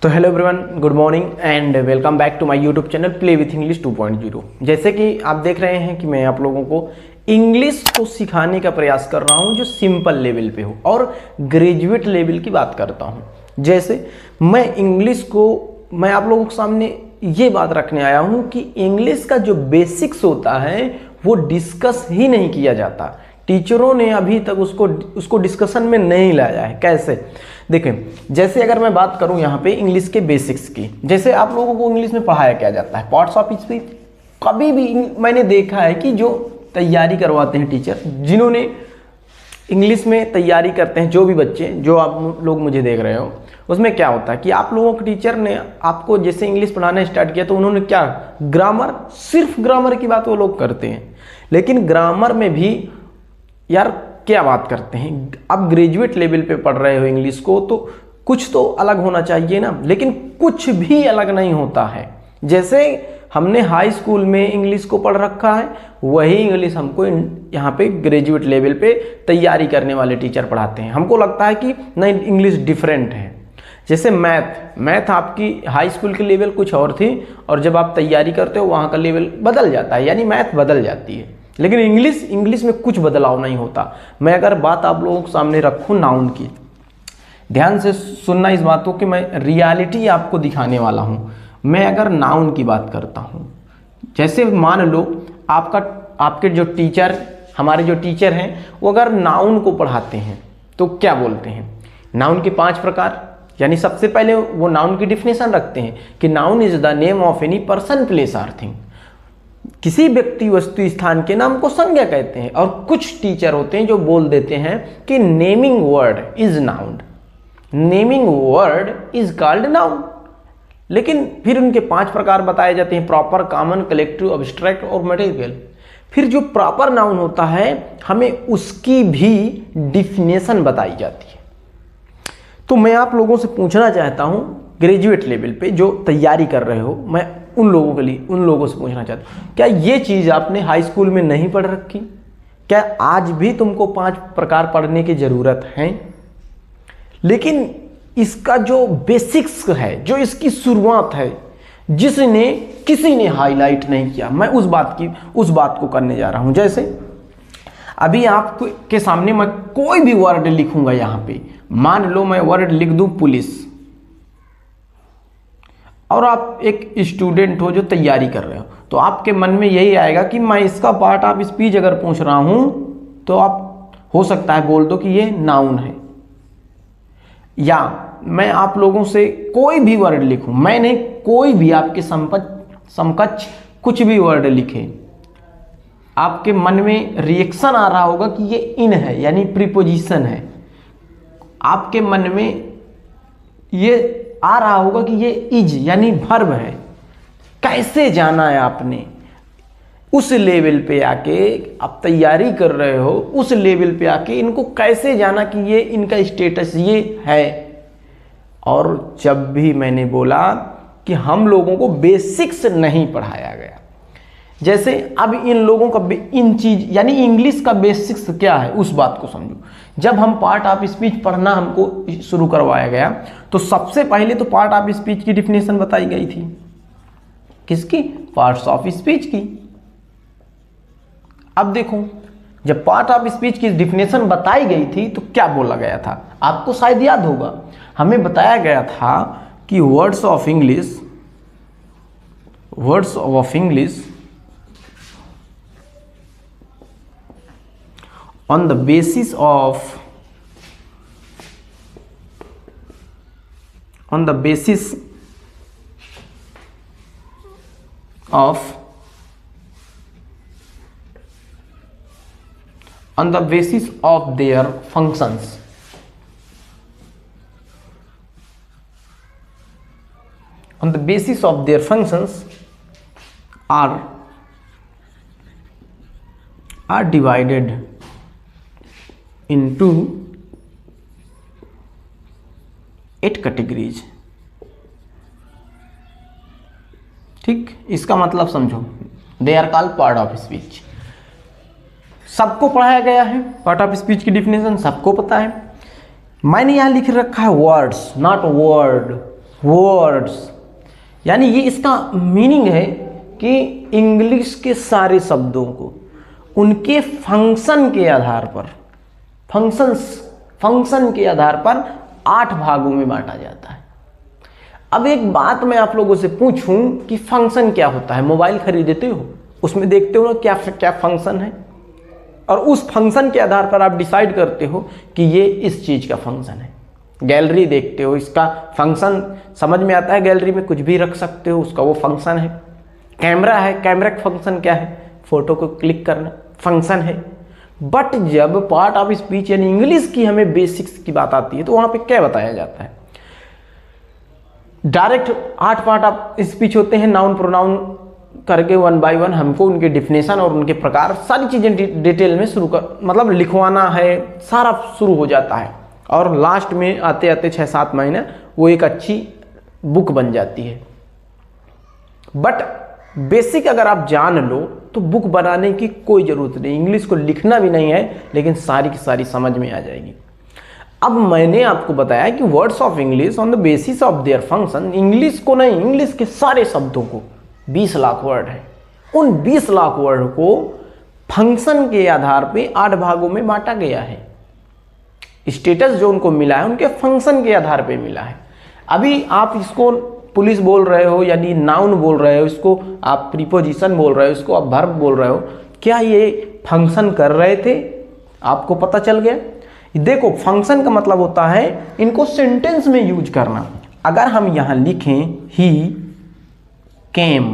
तो hello everyone, good morning and welcome back to my YouTube channel play with English 2.0। जैसे कि आप देख रहे हैं कि मैं आप लोगों को इंग्लिश को सिखाने का प्रयास कर रहा हूं जो सिंपल लेवल पे हो और ग्रेजुएट लेवल की बात करता हूं। जैसे मैं आप लोगों के सामने ये बात रखने आया हूं कि इंग्लिश का जो बेसिक्स होता है वो डिस्कस ही नहीं किया जाता। टीचरों ने अभी तक उसको डिस्कशन में नहीं लाया है। कैसे? देखें, जैसे अगर मैं बात करूं यहाँ पे इंग्लिश के बेसिक्स की, जैसे आप लोगों को इंग्लिश में पढ़ाया क्या जाता है, पार्ट्स ऑफ स्पीच। कभी भी मैंने देखा है कि जो तैयारी करवाते हैं टीचर, जिन्होंने इंग्लिश में तैयारी करते हैं, जो भी बच्चे, जो आप लोग मुझे देख रहे हो, उसमें क्या होता है कि आप लोगों के टीचर ने आपको जैसे इंग्लिश पढ़ाना स्टार्ट किया तो उन्होंने क्या, ग्रामर, सिर्फ ग्रामर की बात वो लोग करते हैं। लेकिन ग्रामर में भी यार क्या बात करते हैं, अब ग्रेजुएट लेवल पे पढ़ रहे हो इंग्लिश को तो कुछ तो अलग होना चाहिए ना। लेकिन कुछ भी अलग नहीं होता है। जैसे हमने हाई स्कूल में इंग्लिश को पढ़ रखा है, वही इंग्लिश हमको यहाँ पे ग्रेजुएट लेवल पे तैयारी करने वाले टीचर पढ़ाते हैं। हमको लगता है कि नहीं, इंग्लिश डिफरेंट है। जैसे मैथ आपकी हाई स्कूल के लेवल कुछ और थी और जब आप तैयारी करते हो वहाँ का लेवल बदल जाता है, यानी मैथ बदल जाती है। लेकिन इंग्लिश में कुछ बदलाव नहीं होता। मैं अगर बात आप लोगों के सामने रखूँ नाउन की, ध्यान से सुनना इस बात को कि मैं रियलिटी आपको दिखाने वाला हूँ। मैं अगर नाउन की बात करता हूँ, जैसे मान लो आपके जो टीचर, हमारे जो टीचर हैं, वो अगर नाउन को पढ़ाते हैं तो क्या बोलते हैं, नाउन के 5 प्रकार, यानी सबसे पहले वो नाउन की डिफिनेशन रखते हैं कि noun is the name of any person, place or thing. किसी व्यक्ति, वस्तु, स्थान के नाम को संज्ञा कहते हैं। और कुछ टीचर होते हैं जो बोल देते हैं कि naming word is noun, naming word is called noun. लेकिन फिर उनके 5 प्रकार बताए जाते हैं, प्रॉपर, कॉमन, कलेक्टिव, अब्स्ट्रैक्ट और मटेरियल। फिर जो प्रॉपर नाउन होता है हमें उसकी भी डिफिनेशन बताई जाती है। तो मैं आप लोगों से पूछना चाहता हूं, ग्रेजुएट लेवल पे जो तैयारी कर रहे हो, मैं उन लोगों से पूछना चाहता हूँ, क्या ये चीज़ आपने हाई स्कूल में नहीं पढ़ रखी? क्या आज भी तुमको 5 प्रकार पढ़ने की ज़रूरत है? लेकिन इसका जो बेसिक्स है, जो इसकी शुरुआत है, किसी ने हाईलाइट नहीं किया, मैं उस बात को करने जा रहा हूँ। जैसे अभी आपके सामने मैं कोई भी वर्ड लिखूंगा, यहाँ पे मान लो मैं वर्ड लिख दूँ पुलिस, और आप एक स्टूडेंट हो जो तैयारी कर रहे हो, तो आपके मन में यही आएगा कि मैं इसका पार्ट ऑफ स्पीच अगर पूछ रहा हूं तो आप हो सकता है बोल दो कि ये नाउन है। या मैं आप लोगों से कोई भी वर्ड लिखूं, मैंने कोई भी आपके समकक्ष कुछ भी वर्ड लिखे, आपके मन में रिएक्शन आ रहा होगा कि ये इन है, यानी प्रीपोजिशन है। आपके मन में ये आ रहा होगा कि ये इज, यानी वर्ब है। कैसे जाना है आपने? उस लेवल पे आके आप तैयारी कर रहे हो, उस लेवल पे आके इनको कैसे जाना कि ये इनका स्टेटस ये है। और जब भी मैंने बोला कि हम लोगों को बेसिक्स नहीं पढ़ाया गया, जैसे अब इन लोगों का इन चीज, यानी इंग्लिश का बेसिक्स क्या है उस बात को समझो। जब हम पार्ट ऑफ स्पीच पढ़ना हमको शुरू करवाया गया तो सबसे पहले तो पार्ट ऑफ स्पीच की डिफिनेशन बताई गई थी। किसकी? पार्ट्स ऑफ स्पीच की। अब देखो, जब पार्ट ऑफ स्पीच की डिफिनेशन बताई गई थी तो क्या बोला गया था, आपको शायद याद होगा। हमें बताया गया था कि words of English on the basis of their functions, are divided into 8 categories। ठीक, इसका मतलब समझो, they are called part of speech. सबको पढ़ाया गया है, पार्ट ऑफ स्पीच की डिफिनेशन सबको पता है। मैंने यहाँ लिख रखा है वर्ड्स, नॉट वर्ड। वर्ड्स, यानी ये इसका मीनिंग है कि इंग्लिश के सारे शब्दों को उनके फंक्शन के आधार पर, फंक्शन के आधार पर 8 भागों में बांटा जाता है। अब एक बात मैं आप लोगों से पूछूं कि फंक्शन क्या होता है। मोबाइल खरीदते हो, उसमें देखते हो ना क्या क्या फंक्शन है, और उस फंक्शन के आधार पर आप डिसाइड करते हो कि ये इस चीज़ का फंक्शन है। गैलरी देखते हो, इसका फंक्शन समझ में आता है, गैलरी में कुछ भी रख सकते हो, उसका वो फंक्शन है। कैमरा है, कैमरा का फंक्शन क्या है, फोटो को क्लिक करना फंक्शन है। बट जब पार्ट ऑफ स्पीच यानी इंग्लिश की हमें बेसिक्स की बात आती है तो वहां पे क्या बताया जाता है। डायरेक्ट 8 पार्ट ऑफ स्पीच होते हैं, नाउन प्रोनाउन करके 1 बाय 1 हमको उनके डिफिनेशन और उनके प्रकार सारी चीजें डिटेल में शुरू कर मतलब लिखवाना है, सारा शुरू हो जाता है। और लास्ट में आते आते 6-7 महीने वो एक अच्छी बुक बन जाती है। बट बेसिक अगर आप जान लो तो बुक बनाने की कोई ज़रूरत नहीं, इंग्लिश को लिखना भी नहीं है, लेकिन सारी की सारी समझ में आ जाएगी। अब मैंने आपको बताया कि words of English on the basis of their function, English को नहीं, इंग्लिश के सारे शब्दों को 20 लाख वर्ड है, उन 20 लाख वर्ड को फंक्शन के आधार पे 8 भागों में बांटा गया है। स्टेटस जो उनको मिला है उनके फंक्शन के आधार पे मिला है। अभी आप इसको पुलिस बोल रहे हो यानी नाउन बोल रहे हो, इसको आप प्रीपोजिशन बोल रहे हो, इसको आप वर्ब बोल रहे हो, क्या ये फंक्शन कर रहे थे? आपको पता चल गया। देखो फंक्शन का मतलब होता है इनको सेंटेंस में यूज करना। अगर हम यहां लिखें ही केम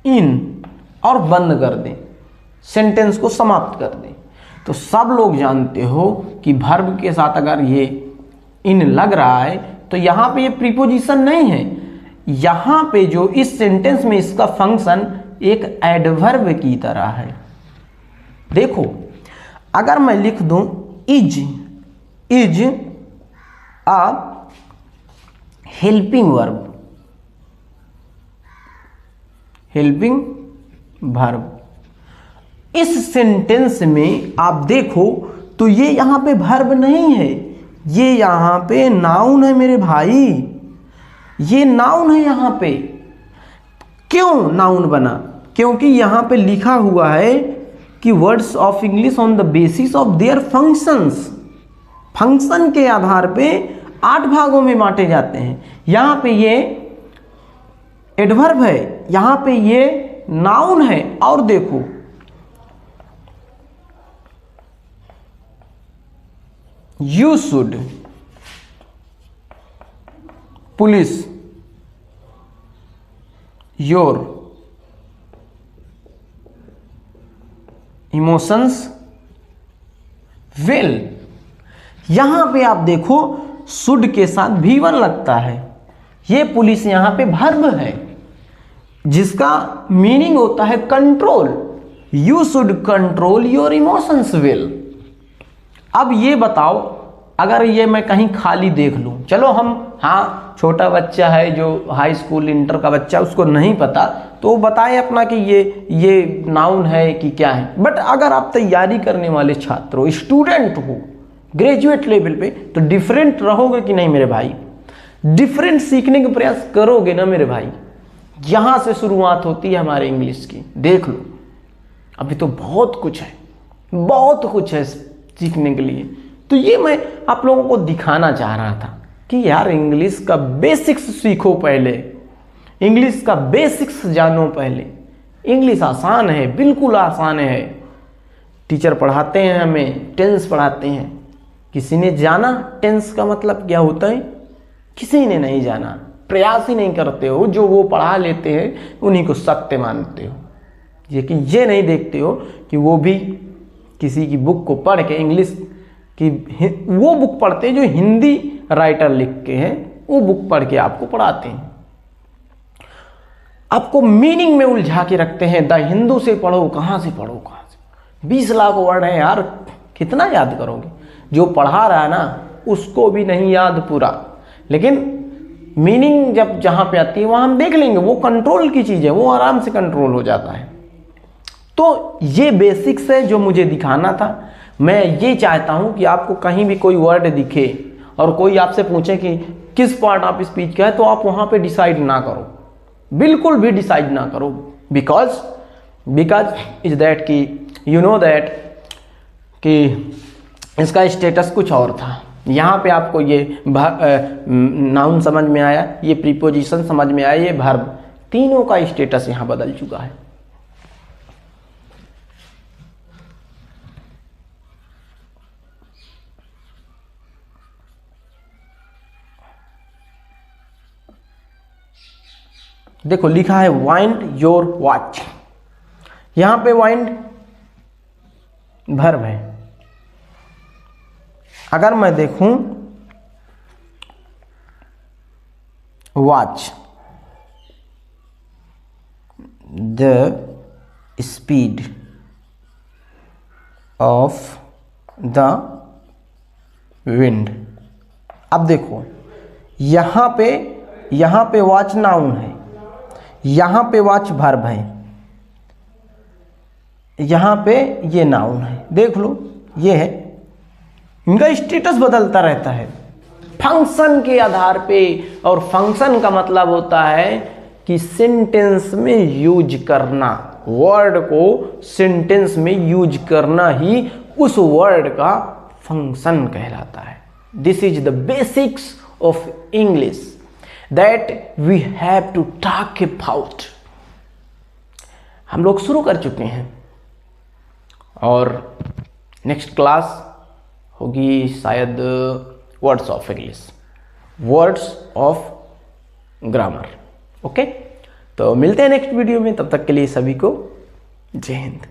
इन और बंद कर दें, सेंटेंस को समाप्त कर दें, तो सब लोग जानते हो कि वर्ब के साथ अगर ये इन लग रहा है तो यहां पे ये प्रीपोजिशन नहीं है, यहां पे जो इस सेंटेंस में इसका फंक्शन एक एडवर्ब की तरह है। देखो अगर मैं लिख दूं इज अ हेल्पिंग वर्ब, इस सेंटेंस में आप देखो तो ये यहां पे वर्ब नहीं है, ये यहां पे नाउन है मेरे भाई, ये नाउन है यहां पे। क्यों नाउन बना? क्योंकि यहां पे लिखा हुआ है कि words of English on the basis of their functions, function के आधार पे 8 भागों में बांटे जाते हैं। यहां पे ये एडवर्ब है, यहां पे ये नाउन है। और देखो you should, police, your, emotions, will. यहां पे आप देखो शुड के साथ V1 लगता है, ये पुलिस यहां पे वर्ब है जिसका मीनिंग होता है control. You should control your emotions will. अब ये बताओ अगर ये मैं कहीं खाली देख लूं, चलो हम हाँ छोटा बच्चा है जो हाई स्कूल इंटर का बच्चा, उसको नहीं पता तो बताए अपना कि ये नाउन है कि क्या है। बट अगर आप तैयारी करने वाले छात्र हो, स्टूडेंट हो ग्रेजुएट लेवल पे, तो डिफरेंट रहोगे कि नहीं मेरे भाई? डिफरेंट सीखने का प्रयास करोगे ना मेरे भाई? यहां से शुरुआत होती है हमारे इंग्लिश की। देख लो अभी तो बहुत कुछ है सीखने के लिए। तो ये मैं आप लोगों को दिखाना चाह रहा था कि यार इंग्लिश का बेसिक्स सीखो पहले, इंग्लिश का बेसिक्स जानो पहले। इंग्लिश आसान है, बिल्कुल आसान है। टीचर पढ़ाते हैं हमें, टेंस पढ़ाते हैं। किसी ने जाना टेंस का मतलब क्या होता है? किसी ने नहीं जाना, प्रयास ही नहीं करते हो। जो वो पढ़ा लेते हैं उन्हीं को सत्य मानते हो, लेकिन ये नहीं देखते हो कि वो भी किसी की बुक को पढ़ के, इंग्लिश की वो बुक पढ़ते हैं जो हिंदी राइटर लिख के हैं, वो बुक पढ़ के आपको पढ़ाते हैं, आपको मीनिंग में उलझा के रखते हैं। द हिंदू से पढ़ो, कहाँ से पढ़ो, कहाँ से? 20 लाख वर्ड है यार, कितना याद करोगे? जो पढ़ा रहा है ना उसको भी नहीं याद पूरा, लेकिन मीनिंग जब जहाँ पे आती है वहाँ हम देख लेंगे। वो कंट्रोल की चीज़ है, वो आराम से कंट्रोल हो जाता है। तो ये बेसिक्स है जो मुझे दिखाना था। मैं ये चाहता हूँ कि आपको कहीं भी कोई वर्ड दिखे और कोई आपसे पूछे कि किस पार्ट ऑफ स्पीच का है, तो आप वहाँ पे डिसाइड ना करो, बिल्कुल भी डिसाइड ना करो। बिकॉज इज दैट कि यू नो दैट कि इसका स्टेटस कुछ और था। यहाँ पे आपको ये नाउन समझ में आया, ये प्रीपोजिशन समझ में आया, ये वर्ब, तीनों का स्टेटस यहाँ बदल चुका है। देखो लिखा है वाइंड योर वॉच, यहां पे वाइंड वर्ब है। अगर मैं देखूं watch the speed of the wind, अब देखो यहां पे वॉच नाउन है, यहां पे वॉच वर्ब है, यहां पे ये नाउन है। देख लो ये है, इनका स्टेटस बदलता रहता है फंक्शन के आधार पे। और फंक्शन का मतलब होता है कि सेंटेंस में यूज करना, वर्ड को सेंटेंस में यूज करना ही उस वर्ड का फंक्शन कहलाता है। This is the basics of English that we have to talk about। हम लोग शुरू कर चुके हैं और नेक्स्ट क्लास होगी शायद words of English, words of grammar. Okay, तो मिलते हैं नेक्स्ट वीडियो में, तब तक के लिए सभी को जय हिंद।